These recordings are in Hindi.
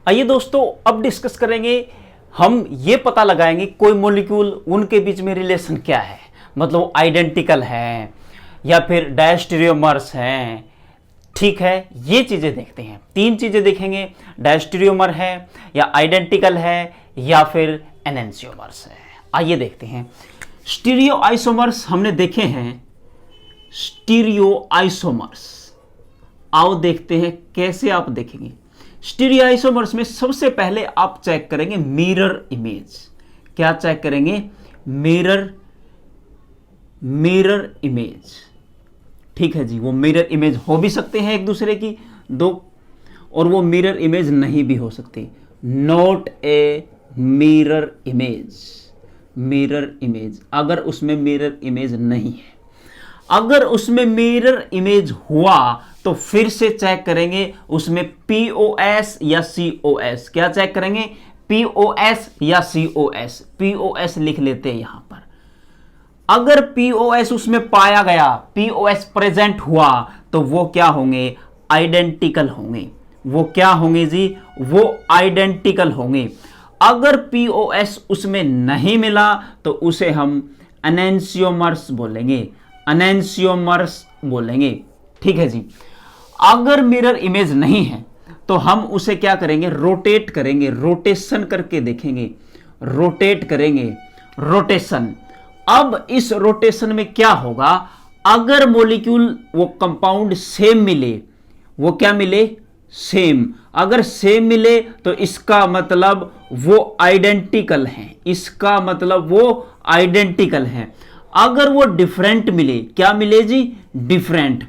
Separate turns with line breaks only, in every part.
आइए दोस्तों, अब डिस्कस करेंगे, हम ये पता लगाएंगे कोई मॉलिक्यूल उनके बीच में रिलेशन क्या है, मतलब आइडेंटिकल है या फिर डायस्टेरियोमर्स हैं। ठीक है, ये चीजें देखते हैं। तीन चीजें देखेंगे, डायस्टेरियोमर है या आइडेंटिकल है या फिर एनेंशियोमर्स है। आइए देखते हैं। स्टीरियो आइसोमर्स हमने देखे हैं, स्टीरियो आइसोमर्स। आओ देखते हैं कैसे आप देखेंगे। स्टीरियो आइसोमर्स में सबसे पहले आप चेक करेंगे मिरर इमेज। क्या चेक करेंगे? Mirror image. ठीक है जी, वो मिरर इमेज हो भी सकते हैं एक दूसरे की दो, और वो मिरर इमेज नहीं भी हो सकती। Not a mirror image. Mirror image, अगर उसमें मिरर इमेज नहीं है, अगर उसमें मिरर इमेज हुआ तो फिर से चेक करेंगे उसमें पीओएस या सीओएस। क्या चेक करेंगे? पीओएस या सीओएस। पीओएस लिख लेते हैं यहां पर। अगर पीओएस उसमें पाया गया, पीओएस प्रेजेंट हुआ, तो वो क्या होंगे? आइडेंटिकल होंगे। वो क्या होंगे जी? वो आइडेंटिकल होंगे। अगर पीओएस उसमें नहीं मिला तो उसे हम एनेंशियोमर्स बोलेंगे। एनेंशियोमर्स बोलेंगे। ठीक है जी। अगर मिरर इमेज नहीं है तो हम उसे क्या करेंगे? रोटेट करेंगे, रोटेशन करके देखेंगे, रोटेट करेंगे, रोटेशन। अब इस रोटेशन में क्या होगा? अगर मॉलिक्यूल वो कंपाउंड सेम मिले, वो क्या मिले? सेम। अगर सेम मिले तो इसका मतलब वो आइडेंटिकल हैं। इसका मतलब वो आइडेंटिकल हैं। अगर वो डिफरेंट मिले, क्या मिले जी? डिफरेंट।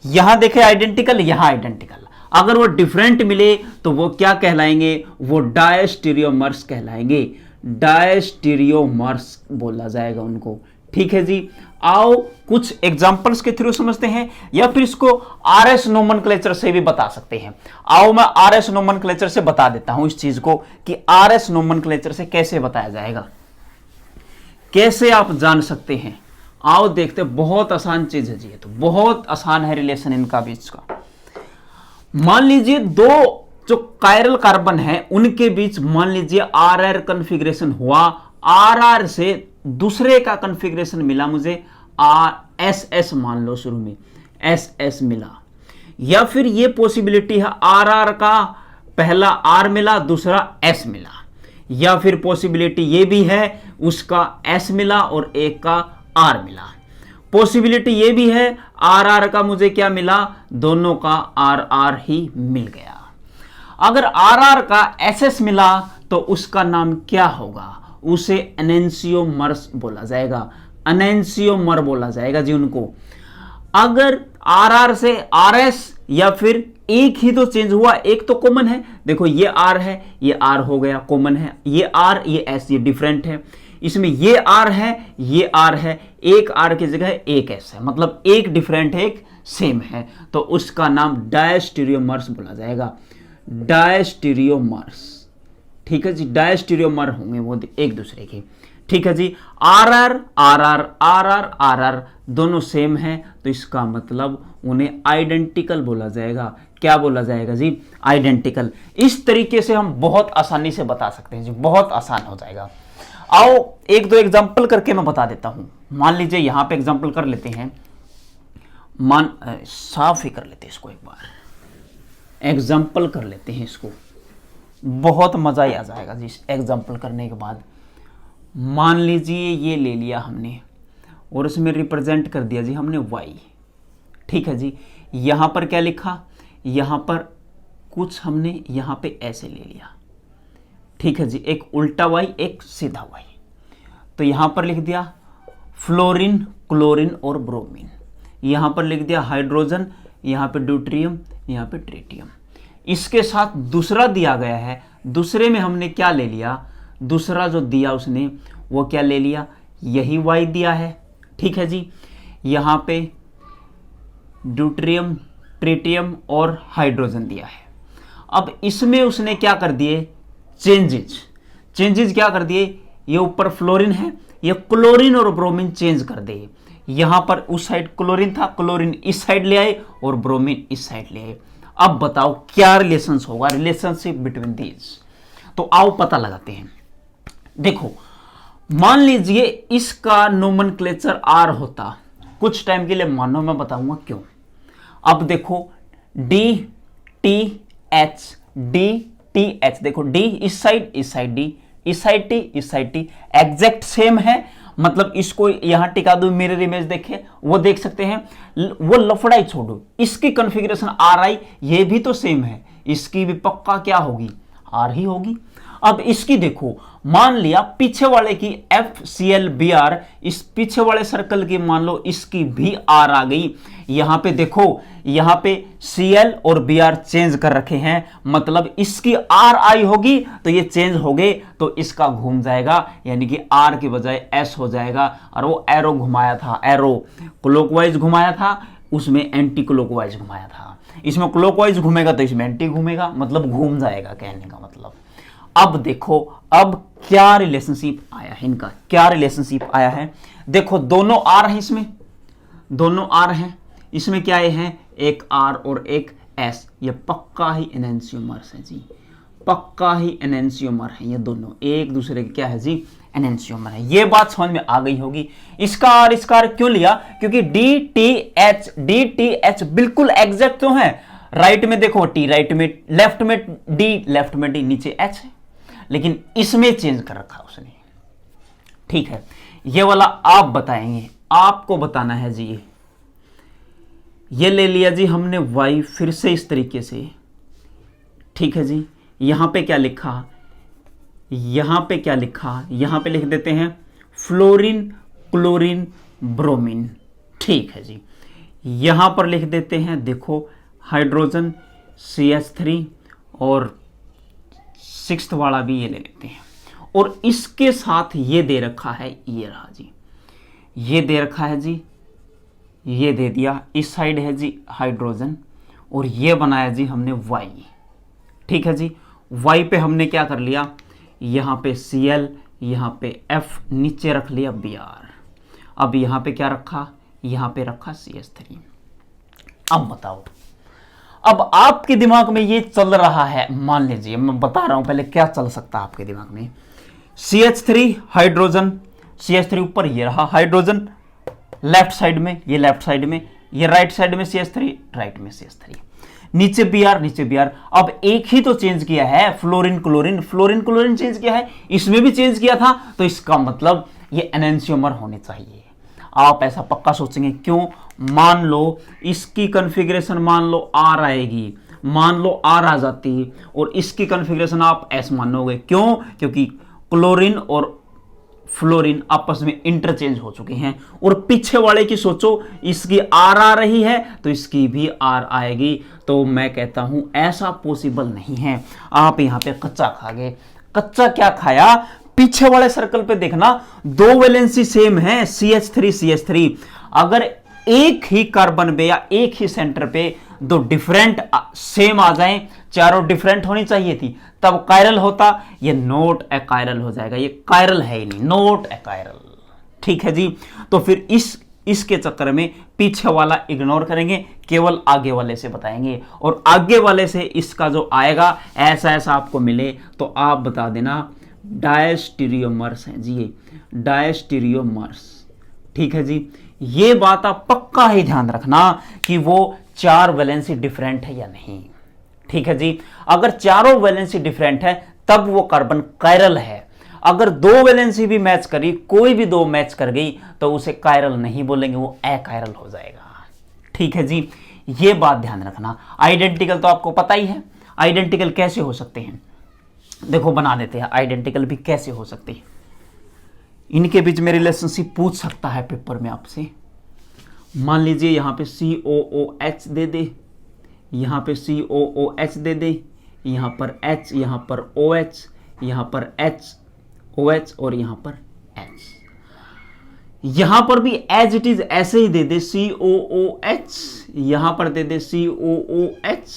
यहां देखे आइडेंटिकल, यहां आइडेंटिकल। अगर वो डिफरेंट मिले तो वो क्या कहलाएंगे? वो डायस्टेरियोमर्स कहलाएंगे। डायस्टेरियोमर्स बोला जाएगा उनको। ठीक है जी। आओ कुछ एग्जांपल्स के थ्रू समझते हैं, या फिर इसको आरएस नोमेनक्लेचर से भी बता सकते हैं। आओ मैं आरएस नोमेनक्लेचर से बता देता हूं इस चीज को कि आरएस नोमेनक्लेचर से कैसे बताया जाएगा, कैसे आप जान सकते हैं। आओ देखते, बहुत आसान चीज है जी, ये तो बहुत आसान है रिलेशन इनका बीच का। मान लीजिए दो जो कायरल कार्बन है उनके बीच मान लीजिए आर कन्फिग्रेशन हुआ, आर से दूसरे का कन्फिग्रेशन मिला मुझे, एस मान लो, शुरू में एस मिला। या फिर ये पॉसिबिलिटी है आर का पहला आर मिला, दूसरा एस मिला। या फिर पॉसिबिलिटी ये भी है उसका एस मिला और एक का आर मिला। पॉसिबिलिटी ये भी है आर का मुझे क्या मिला? दोनों का आर ही मिल गया। अगर आर का एस मिला तो उसका नाम क्या होगा? उसे एनेंशियोमर्स बोला जाएगा। एनेंशियोमर बोला जाएगा जी उनको। अगर आर से आरएस या फिर एक ही तो चेंज हुआ, एक तो कॉमन है। देखो ये आर है, ये आर हो गया, कॉमन है। ये आर, ये एस, ये डिफरेंट है। इसमें ये आर है, ये आर है, एक आर की जगह एक एस है, मतलब एक डिफरेंट है, एक सेम है, तो उसका नाम डायस्टेरियोमर्स बोला जाएगा। डायस्टेरियोमर्स। ठीक है जी, डायस्टेरियोमर होंगे वो एक दूसरे के। ठीक है जी। आर दोनों सेम है तो इसका मतलब उन्हें आइडेंटिकल बोला जाएगा। क्या बोला जाएगा जी? आइडेंटिकल। इस तरीके से हम बहुत आसानी से बता सकते हैं जी, बहुत आसान हो जाएगा। आओ एक दो एग्जांपल करके मैं बता देता हूं। मान लीजिए यहां पे एग्जांपल कर लेते हैं। साफ ही कर लेते हैं इसको, एक बार एग्जांपल कर लेते हैं इसको, बहुत मजा ही आ जाएगा जी एग्जांपल करने के बाद। मान लीजिए ये ले लिया हमने और इसमें रिप्रेजेंट कर दिया जी हमने y। ठीक है जी। यहां पर क्या लिखा? यहां पर कुछ हमने यहां पे ऐसे ले लिया। ठीक है जी, एक उल्टा y, एक सीधा y। तो यहां पर लिख दिया फ्लोरीन, क्लोरीन और ब्रोमीन। यहां पर लिख दिया हाइड्रोजन, यहां पे ड्यूट्रियम, यहां पे ट्रिटियम। इसके साथ दूसरा दिया गया है, दूसरे में हमने क्या ले लिया? दूसरा जो दिया उसने वो क्या ले लिया? यही y दिया है। ठीक है जी। यहां पे ड्यूट्रियम, ट्रिटियम और हाइड्रोजन दिया है। अब इसमें उसने क्या कर दिए? चेंजेज क्या कर दिए? ये ऊपर फ्लोरीन है, ये क्लोरीन और ब्रोमीन चेंज कर दे। यहां पर उस साइड क्लोरीन था, क्लोरीन इस साइड ले आए और ब्रोमीन इस साइड ले आए। अब बताओ क्या रिलेशंस होगा, रिलेशनशिप बिटवीन दीज। तो आओ पता लगाते हैं। देखो मान लीजिए इसका नोमेनक्लेचर आर होता, कुछ टाइम के लिए मानो, मैं बताऊंगा क्यों। अब देखो D T H, D T H, देखो डी इस साइड डी, इस साइड टी, इस साइड टी, एग्जैक्ट सेम है। मतलब इसको यहां टिका दो, मिरर इमेज देखे वो देख सकते हैं। वो लफड़ाई छोड़ो, इसकी कॉन्फ़िगरेशन आर आई, ये भी तो सेम है, इसकी भी पक्का क्या होगी, आर ही होगी। अब इसकी देखो, मान लिया पीछे वाले की F C L B R, इस पीछे वाले सर्कल की मान लो इसकी भी आर आ गई। यहां पे देखो, यहां पे सी एल और बी आर चेंज कर रखे हैं, मतलब इसकी आर आई होगी तो ये चेंज हो गए, तो इसका घूम जाएगा, यानी कि आर की बजाय एस हो जाएगा। और वो एरो घुमाया था, एरो क्लॉकवाइज घुमाया था, उसमें एंटी क्लॉकवाइज घुमाया था। इसमें क्लॉकवाइज घूमेगा तो इसमें एंटी घूमेगा, मतलब घूम जाएगा, कहने का मतलब। अब देखो अब क्या रिलेशनशिप आया है इनका, क्या रिलेशनशिप आया है। देखो दोनों आर हैं, इसमें दोनों आर हैं, इसमें क्या है, एक आर और एक एस। ये पक्का ही एनेंशियोमर्स है जी, पक्का ही एनेंशियोमर है, ये दोनों एक दूसरे के क्या है जी, एनेंशियोमर है। ये बात समझ में आ गई होगी। इसका आर क्यों लिया, क्योंकि डी टी एच बिल्कुल एग्जैक्ट तो है। राइट में देखो टी राइट में, लेफ्ट में डी लेफ्ट में डी, नीचे एच है, लेकिन इसमें चेंज कर रखा उसने। ठीक है, ये वाला आप बताएंगे, आपको बताना है जी। ये ले लिया जी हमने y, फिर से इस तरीके से। ठीक है जी, यहां पे क्या लिखा, यहां पे क्या लिखा, यहां पे लिख देते हैं फ्लोरीन क्लोरीन ब्रोमीन। ठीक है जी, यहां पर लिख देते हैं, देखो हाइड्रोजन CH3 और सिक्स्थ वाला भी ये ले लेते हैं। और इसके साथ ये दे रखा है, ये रहा जी, ये दे रखा है जी, ये दे दिया। इस साइड है जी हाइड्रोजन, और ये बनाया जी हमने Y। ठीक है जी, Y पे हमने क्या कर लिया, यहाँ पे Cl, यहाँ पे F, नीचे रख लिया Br। अब यहाँ पे क्या रखा, यहाँ पे रखा CH3। अब बताओ, अब आपके दिमाग में ये चल रहा है, मान लीजिए मैं बता रहा हूं पहले क्या चल सकता है आपके दिमाग में। CH3 हाइड्रोजन, CH3 ऊपर, ये रहा हाइड्रोजन लेफ्ट साइड में, ये लेफ्ट साइड में, ये राइट साइड में CH3, राइट में CH3, नीचे Br, नीचे Br। अब एक ही तो चेंज किया है, fluorine chlorine, fluorine chlorine change किया है, इसमें भी चेंज किया था, तो इसका मतलब ये एनेंशियोमर होने चाहिए। आप ऐसा पक्का सोचेंगे, क्यों, मान लो इसकी कॉन्फ़िगरेशन मान लो आर आएगी, मान लो आर आ जाती, और इसकी कॉन्फ़िगरेशन आप एस मानोगे, क्यों, क्योंकि क्लोरीन और फ्लोरीन आपस में इंटरचेंज हो चुके हैं। और पीछे वाले की सोचो, इसकी आर आ रही है तो इसकी भी आर आएगी। तो मैं कहता हूं ऐसा पॉसिबल नहीं है। आप यहां पे कच्चा खा गए। कच्चा क्या खाया, पीछे वाले सर्कल पे देखना, दो वैलेंसी सेम है, CH3 अगर एक ही कार्बन पे या एक ही सेंटर पे दो डिफरेंट सेम आ जाएं, चारों डिफरेंट होनी चाहिए थी, तब कायरल होता। ये नॉट ए कायरल हो जाएगा, ये कायरल है ही नहीं, नॉट ए कायरल। ठीक है जी, तो फिर इसके चक्कर में पीछे वाला इग्नोर करेंगे, केवल आगे वाले से बताएंगे, और आगे वाले से इसका जो आएगा ऐसा ऐसा आपको मिले तो आप बता देना डायस्टीरियोमर्स हैं जी, ये डायस्टीरियोमर्स। ठीक है जी, ये बात आप पक्का ही ध्यान रखना कि वो चार वैलेंसी डिफरेंट है या नहीं। ठीक है जी, अगर चारों वैलेंसी डिफरेंट है तब वो कार्बन कायरल है। अगर दो वैलेंसी भी मैच करी, कोई भी दो मैच कर गई, तो उसे कायरल नहीं बोलेंगे, वो अकायरल हो जाएगा। ठीक है जी, ये बात ध्यान रखना। आइडेंटिकल तो आपको पता ही है, आइडेंटिकल कैसे हो सकते हैं, देखो बना देते हैं। आइडेंटिकल भी कैसे हो सकते हैं, इनके बीच में रिलेशनशिप पूछ सकता है पेपर में आपसे। मान लीजिए यहां पे COOH दे दे, यहां पे COOH दे दे, यहां पर H, यहां पर OH, यहां पर HOH और यहां पर H। यहां पर भी एज इट इज ऐसे ही दे दे, COOH, यहां पर दे दे COOH,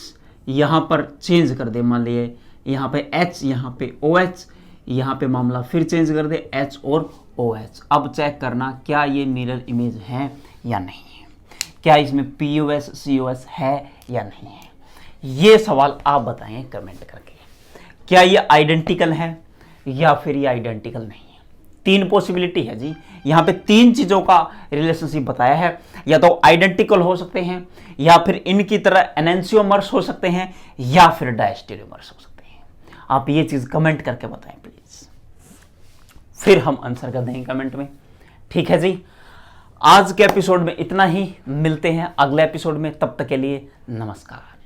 यहां पर चेंज कर दे, मान लिए यहां पे H, यहां पे OH, यहां पे मामला फिर चेंज कर दे H और OH। अब चेक करना क्या ये मिरर इमेज है या नहीं है, क्या इसमें POS COS है या नहीं है। ये सवाल आप बताएं कमेंट करके। क्या ये आइडेंटिकल है या फिर ये आइडेंटिकल नहीं है? 3 पॉसिबिलिटी है जी, यहां पे 3 चीजों का रिलेशनशिप बताया है। या तो आइडेंटिकल हो सकते हैं, या फिर इनकी तरह एनेंशियोमर्स हो सकते हैं, या फिर डायस्टेरियोमर्स हो सकते हैं। आप ये चीज कमेंट करके बताएं प्लीज, फिर हम आंसर कर देंगे कमेंट में। ठीक है जी, आज के एपिसोड में इतना ही, मिलते हैं अगले एपिसोड में, तब तक के लिए नमस्कार।